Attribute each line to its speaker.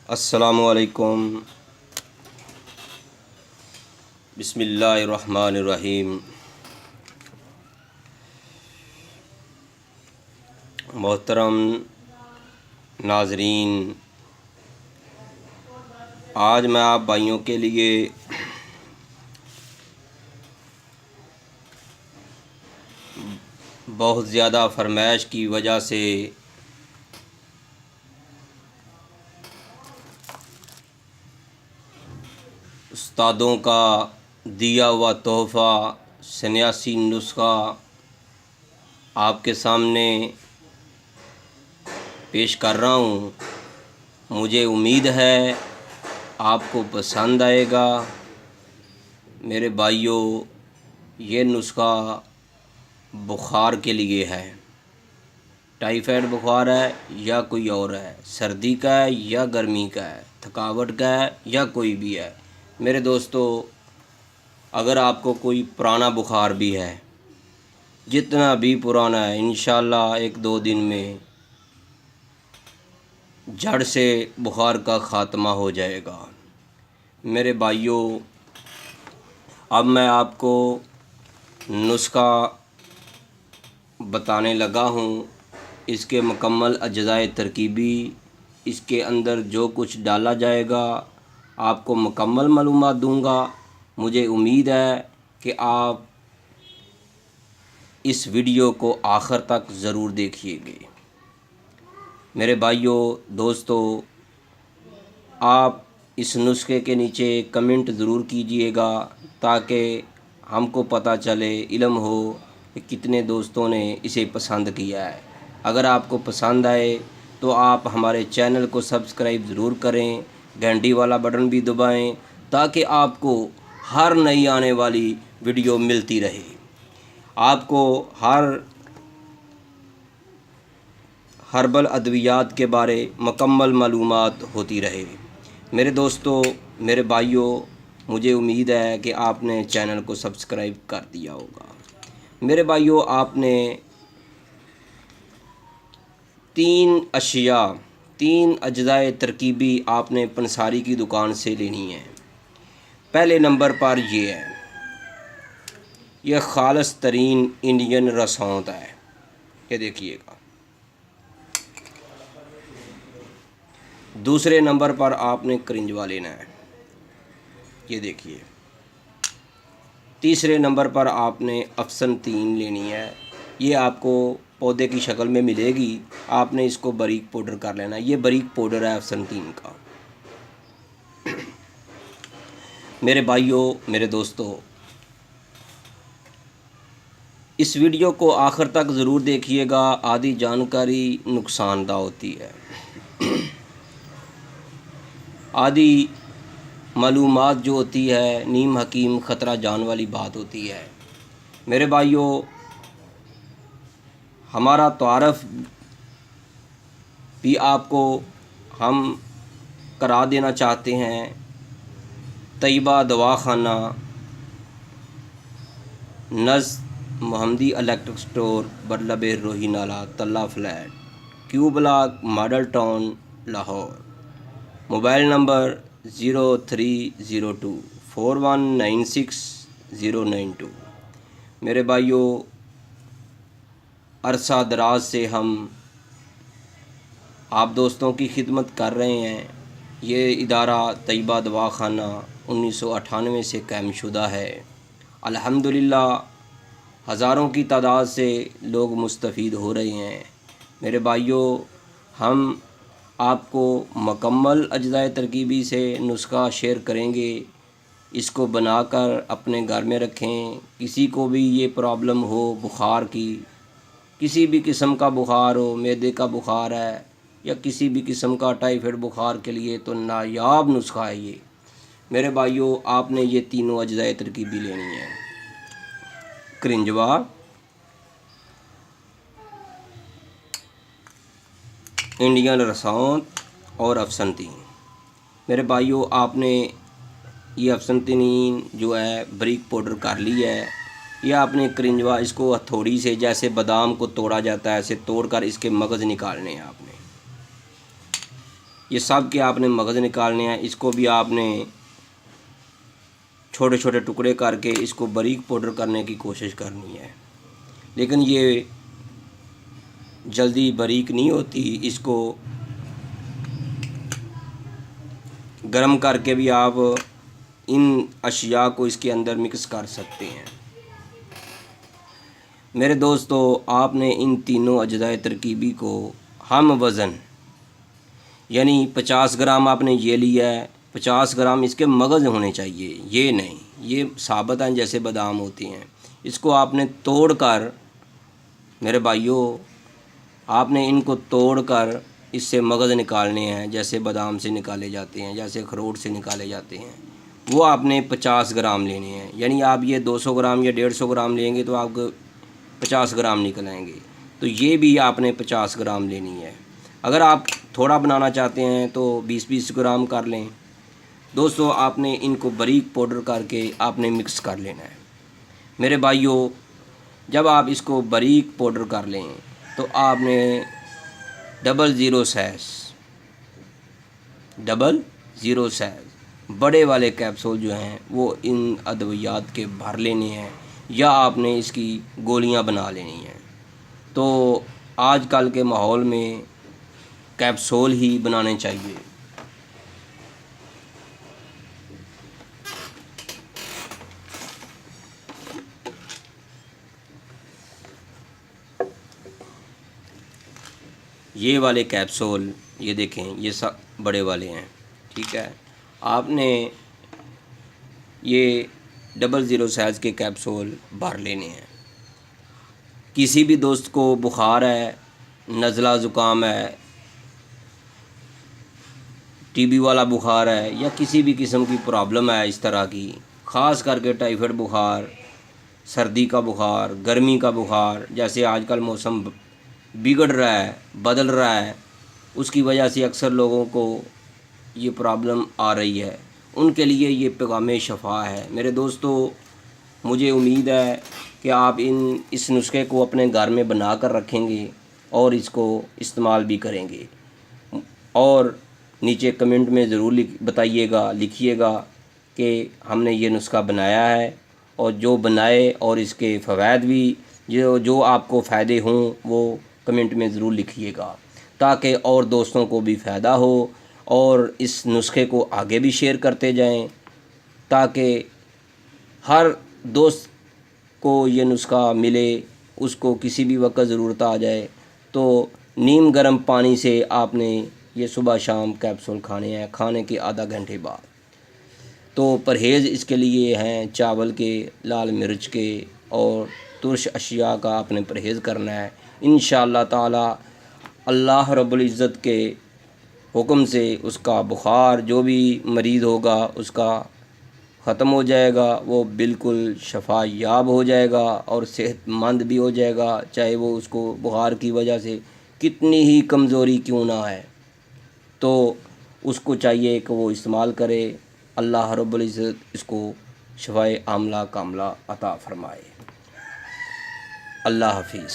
Speaker 1: السلام علیکم۔ بسم اللہ الرحمن الرحیم۔ محترم ناظرین، آج میں آپ بھائیوں کے لیے بہت زیادہ فرمائش کی وجہ سے استادوں کا دیا ہوا تحفہ سنیاسی نسخہ آپ کے سامنے پیش کر رہا ہوں۔ مجھے امید ہے آپ کو پسند آئے گا۔ میرے بھائیوں، یہ نسخہ بخار کے لیے ہے۔ ٹائیفائڈ بخار ہے یا کوئی اور ہے، سردی کا ہے یا گرمی کا ہے، تھکاوٹ کا ہے یا کوئی بھی ہے۔ میرے دوستو، اگر آپ کو کوئی پرانا بخار بھی ہے، جتنا بھی پرانا ہے، انشاءاللہ 1-2 دن میں جڑ سے بخار کا خاتمہ ہو جائے گا۔ میرے بھائیوں، اب میں آپ کو نسخہ بتانے لگا ہوں۔ اس کے مکمل اجزاء ترکیبی، اس کے اندر جو کچھ ڈالا جائے گا، آپ کو مکمل معلومات دوں گا۔ مجھے امید ہے کہ آپ اس ویڈیو کو آخر تک ضرور دیکھیے گے۔ میرے بھائیوں دوستو، آپ اس نسخے کے نیچے کمنٹ ضرور کیجئے گا تاکہ ہم کو پتہ چلے، علم ہو کہ کتنے دوستوں نے اسے پسند کیا ہے۔ اگر آپ کو پسند آئے تو آپ ہمارے چینل کو سبسکرائب ضرور کریں، گھنٹی والا بٹن بھی دبائیں تاکہ آپ کو ہر نئی آنے والی ویڈیو ملتی رہے، آپ کو ہر ہربل ادویات کے بارے مکمل معلومات ہوتی رہے۔ میرے دوستو، میرے بھائیوں، مجھے امید ہے کہ آپ نے چینل کو سبسکرائب کر دیا ہوگا۔ میرے بھائیوں، آپ نے تین اجزاء ترکیبی آپ نے پنساری کی دکان سے لینی ہے۔ پہلے نمبر پر یہ ہے، یہ خالص ترین انڈین رسوند ہے، یہ دیکھیے گا۔ دوسرے نمبر پر آپ نے کرنجوا لینا ہے، یہ دیکھیے۔ تیسرے نمبر پر آپ نے افسن 3 لینی ہے، یہ آپ کو پودے کی شکل میں ملے گی، آپ نے اس کو باریک پاؤڈر کر لینا ہے۔ یہ باریک پاؤڈر ہے افسن 3 کا۔ میرے بھائیوں، میرے دوستو، اس ویڈیو کو آخر تک ضرور دیکھیے گا۔ آدھی جانکاری نقصان دہ ہوتی ہے، آدھی معلومات جو ہوتی ہے نیم حکیم خطرہ جان والی بات ہوتی ہے۔ میرے بھائیوں، ہمارا تعارف بھی آپ کو ہم کرا دینا چاہتے ہیں۔ طیبہ دواخانہ، نزد محمدی الیکٹرک سٹور، برلب روہی نالہ، تلہ flat, Q block, model town, Lahore. Mobile number 0302 4196 092۔ میرے بھائیوں، عرصہ دراز سے ہم آپ دوستوں کی خدمت کر رہے ہیں۔ یہ ادارہ طیبہ دواخانہ 1998 سے قائم شدہ ہے۔ الحمدللہ ہزاروں کی تعداد سے لوگ مستفید ہو رہے ہیں۔ میرے بھائیوں، ہم آپ کو مکمل اجزاء ترکیبی سے نسخہ شیئر کریں گے۔ اس کو بنا کر اپنے گھر میں رکھیں۔ کسی کو بھی یہ پرابلم ہو بخار کی، کسی بھی قسم کا بخار ہو، معدے کا بخار ہے یا کسی بھی قسم کا ٹائیفائڈ بخار کے لیے، تو نایاب نسخہ ہے یہ۔ میرے بھائیوں، آپ نے یہ تینوں اجزاء ترکیبی لینی ہے، کرنجوا، انڈین رسوند اور افسن 3۔ میرے بھائیوں، آپ نے یہ افسن 3 جو ہے باریک پاؤڈر کر لی ہے۔ یہ آپ نے کرنجوا، اس کو ہتھوڑی سے جیسے بادام کو توڑا جاتا ہے ایسے توڑ کر اس کے مغز نکالنے ہیں آپ نے۔ یہ سب کے آپ نے مغز نکالنے ہیں. اس کو بھی آپ نے چھوٹے چھوٹے ٹکڑے کر کے اس کو باریک پاؤڈر کرنے کی کوشش کرنی ہے، لیکن یہ جلدی باریک نہیں ہوتی. اس کو گرم کر کے بھی آپ ان اشیاء کو اس کے اندر مکس کر سکتے ہیں. میرے دوستو، آپ نے ان تینوں اجزاء ترکیبی کو ہم وزن یعنی 50 گرام آپ نے یہ لیا ہے، 50 گرام اس کے مغز ہونے چاہیے، یہ نہیں، یہ ثابت ہیں جیسے بادام ہوتے ہیں. اس کو آپ نے توڑ کر، میرے بھائیوں، آپ نے ان کو توڑ کر اس سے مغز نکالنے ہیں، جیسے بادام سے نکالے جاتے ہیں، جیسے اخروٹ سے نکالے جاتے ہیں. وہ آپ نے 50 گرام لینے ہیں. یعنی آپ یہ 200 گرام یا 150 گرام لیں گے تو آپ کو 50 گرام نکل آئیں گے. تو یہ بھی آپ نے 50 گرام لینی ہے. اگر آپ تھوڑا بنانا چاہتے ہیں تو 20 گرام کر لیں. دوستو، آپ نے ان کو باریک پاؤڈر کر کے آپ نے مکس کر لینا ہے. میرے بھائیوں، جب آپ اس کو باریک پاؤڈر کر لیں تو آپ نے 00 سائز بڑے والے کیپسول جو ہیں وہ ان ادویات کے بھر لینے ہیں، یا آپ نے اس کی گولیاں بنا لینی ہیں. تو آج کل کے ماحول میں کیپسول ہی بنانے چاہیے. یہ والے کیپسول، یہ دیکھیں، یہ سب بڑے والے ہیں، ٹھیک ہے. آپ نے یہ 00 سائز کے کیپسول بھر لینے ہیں. کسی بھی دوست کو بخار ہے، نزلہ زکام ہے، ٹی بی والا بخار ہے، یا کسی بھی قسم کی پرابلم ہے اس طرح کی، خاص کر کے ٹائیفائڈ بخار، سردی کا بخار، گرمی کا بخار، جیسے آج کل موسم بگڑ رہا ہے، بدل رہا ہے، اس کی وجہ سے اکثر لوگوں کو یہ پرابلم آ رہی ہے. ان کے لیے یہ پیغام شفا ہے. میرے دوستو، مجھے امید ہے کہ آپ اس نسخے کو اپنے گھر میں بنا کر رکھیں گے اور اس کو استعمال بھی کریں گے. اور نیچے کمنٹ میں ضرور بتائیے گا، لکھیے گا کہ ہم نے یہ نسخہ بنایا ہے، اور جو بنائے اور اس کے فوائد بھی جو آپ کو فائدے ہوں وہ کمنٹ میں ضرور لکھیے گا، تاکہ اور دوستوں کو بھی فائدہ ہو، اور اس نسخے کو آگے بھی شیئر کرتے جائیں، تاکہ ہر دوست کو یہ نسخہ ملے. اس کو کسی بھی وقت ضرورت آ جائے تو نیم گرم پانی سے آپ نے یہ صبح شام کیپسول کھانے ہیں، کھانے کے آدھا گھنٹے بعد. تو پرہیز اس کے لیے ہیں چاول کے، لال مرچ کے اور ترش اشیاء کا آپ نے پرہیز کرنا ہے. انشاءاللہ تعالی اللہ رب العزت کے حکم سے اس کا بخار، جو بھی مریض ہوگا اس کا ختم ہو جائے گا، وہ بالکل شفا یاب ہو جائے گا اور صحت مند بھی ہو جائے گا، چاہے وہ اس کو بخار کی وجہ سے کتنی ہی کمزوری کیوں نہ ہے. تو اس کو چاہیے کہ وہ استعمال کرے. اللہ رب العزت اس کو شفائے عاملہ کاملہ عطا فرمائے. اللہ حافظ.